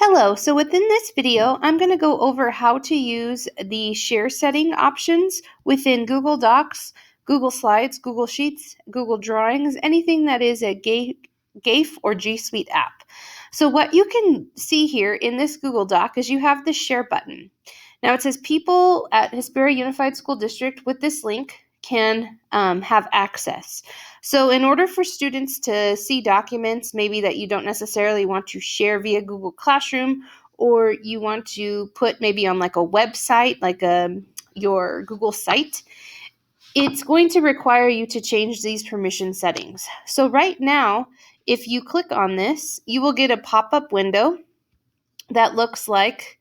Hello, so within this video, I'm going to go over how to use the share setting options within Google Docs, Google Slides, Google Sheets, Google Drawings, anything that is a GAIF or G Suite app. So what you can see here in this Google Doc is you have the share button. Now it says people at Hesperia Unified School District with this link can have access. So in order for students to see documents, maybe that you don't necessarily want to share via Google Classroom, or you want to put maybe on like a website, like your Google site, it's going to require you to change these permission settings. So right now, if you click on this, you will get a pop-up window that looks like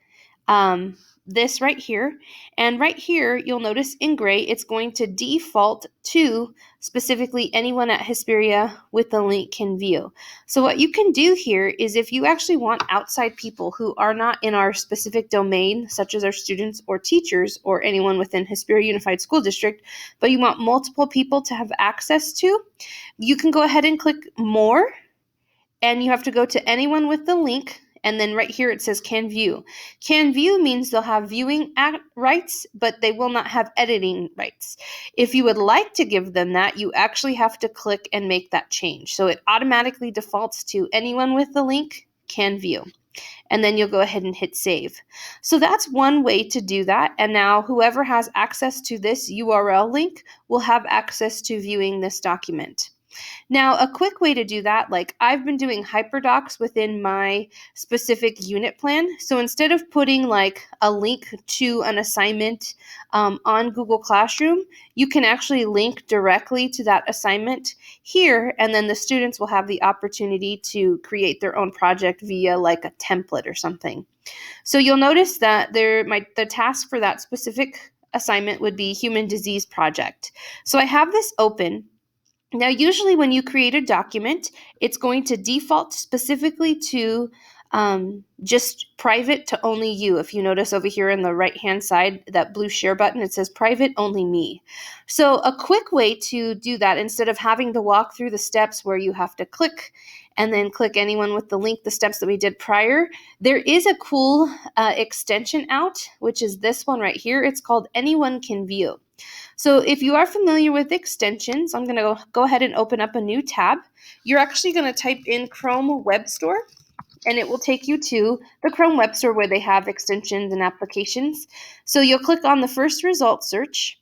this right here. And right here, you'll notice in gray, it's going to default to specifically anyone at Hesperia with the link can view. So what you can do here is if you actually want outside people who are not in our specific domain, such as our students or teachers or anyone within Hesperia Unified School District, but you want multiple people to have access to, you can go ahead and click more, and you have to go to anyone with the link. And then right here it says can view. Can view means they'll have viewing rights, but they will not have editing rights. If you would like to give them that, you actually have to click and make that change. So it automatically defaults to anyone with the link can view. And then you'll go ahead and hit save. So that's one way to do that. And now whoever has access to this URL link will have access to viewing this document. Now, a quick way to do that, like I've been doing HyperDocs within my specific unit plan. So instead of putting like a link to an assignment on Google Classroom, you can actually link directly to that assignment here, and then the students will have the opportunity to create their own project via like a template or something. So you'll notice that the task for that specific assignment would be Human Disease Project. So I have this open. Now, usually when you create a document, it's going to default specifically to just private to only you. If you notice over here on the right-hand side, that blue share button, it says private only me. So a quick way to do that, instead of having to walk through the steps where you have to click and then click anyone with the link, the steps that we did prior, there is a cool extension out, which is this one right here. It's called Anyone Can View. So if you are familiar with extensions, I'm going to go ahead and open up a new tab. You're actually going to type in Chrome Web Store, and it will take you to the Chrome Web Store where they have extensions and applications. So you'll click on the first result search,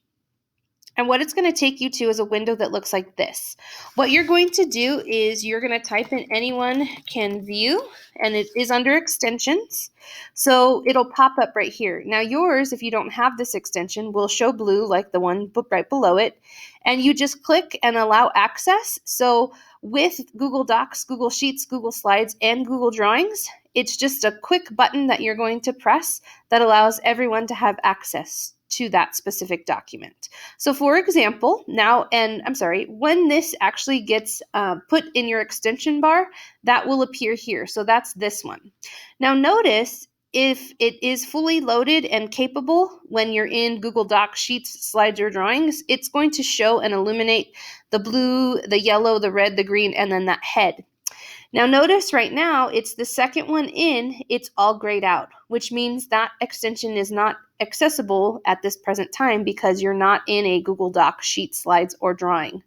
and what it's going to take you to is a window that looks like this. What you're going to do is you're going to type in Anyone Can View, and it is under extensions. So it'll pop up right here. Now yours, if you don't have this extension, will show blue like the one right below it. And you just click and allow access. So with Google Docs, Google Sheets, Google Slides, and Google Drawings, it's just a quick button that you're going to press that allows everyone to have access to that specific document. So for example, when this actually gets put in your extension bar, that will appear here. So that's this one. Now notice if it is fully loaded and capable when you're in Google Docs, Sheets, Slides, or Drawings, it's going to show and illuminate the blue, the yellow, the red, the green, and then that head. Now notice right now, it's the second one in, it's all grayed out, which means that extension is not accessible at this present time because you're not in a Google Doc, Sheet, Slides, or Drawing.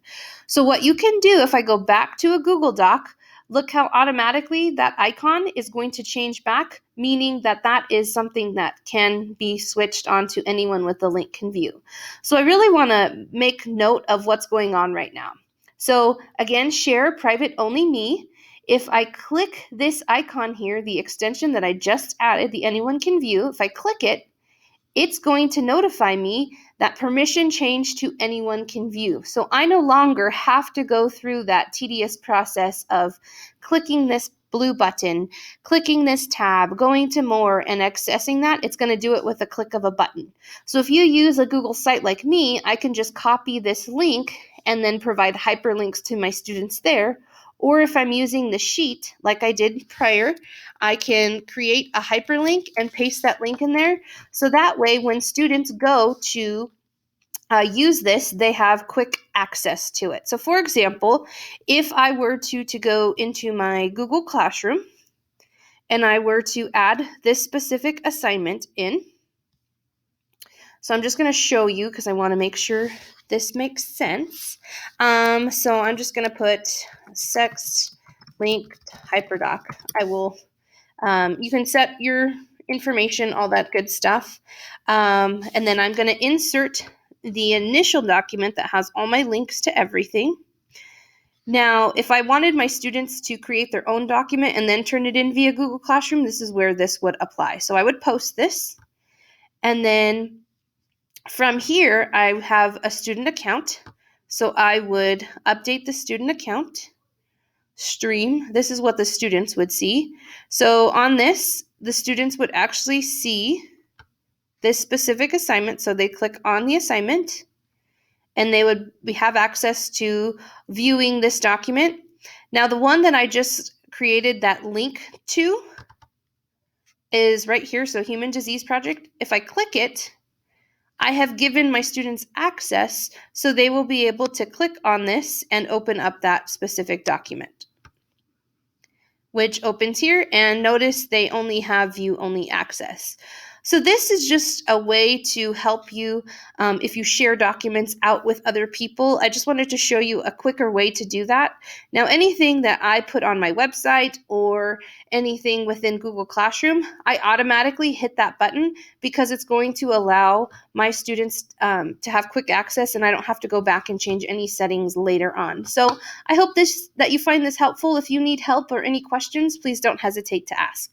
So what you can do, if I go back to a Google Doc, look how automatically that icon is going to change back, meaning that that is something that can be switched on to anyone with the link can view. So I really want to make note of what's going on right now. So again, share private only me. If I click this icon here, the extension that I just added, the Anyone Can View, if I click it, it's going to notify me that permission changed to Anyone Can View. So I no longer have to go through that tedious process of clicking this blue button, clicking this tab, going to more, and accessing that. It's going to do it with a click of a button. So if you use a Google site like me, I can just copy this link and then provide hyperlinks to my students there. Or if I'm using the sheet like I did prior, I can create a hyperlink and paste that link in there. So that way, when students go to use this, they have quick access to it. So for example, if I were to go into my Google Classroom, and I were to add this specific assignment in, so I'm just going to show you because I want to make sure this makes sense. So I'm just going to put sex linked hyperdoc. I will, you can set your information, all that good stuff. And then I'm going to insert the initial document that has all my links to everything. Now, if I wanted my students to create their own document and then turn it in via Google Classroom, this is where this would apply. So I would post this, and then from here, I have a student account. So I would update the student account, stream. This is what the students would see. So on this, the students would actually see this specific assignment. So they click on the assignment, and they would have access to viewing this document. Now, the one that I just created that link to is right here. So Human Disease Project. If I click it, I have given my students access, so they will be able to click on this and open up that specific document, which opens here, and notice they only have view-only access. So this is just a way to help you if you share documents out with other people. I just wanted to show you a quicker way to do that. Now, anything that I put on my website or anything within Google Classroom, I automatically hit that button because it's going to allow my students to have quick access, and I don't have to go back and change any settings later on. So I hope that you find this helpful. If you need help or any questions, please don't hesitate to ask.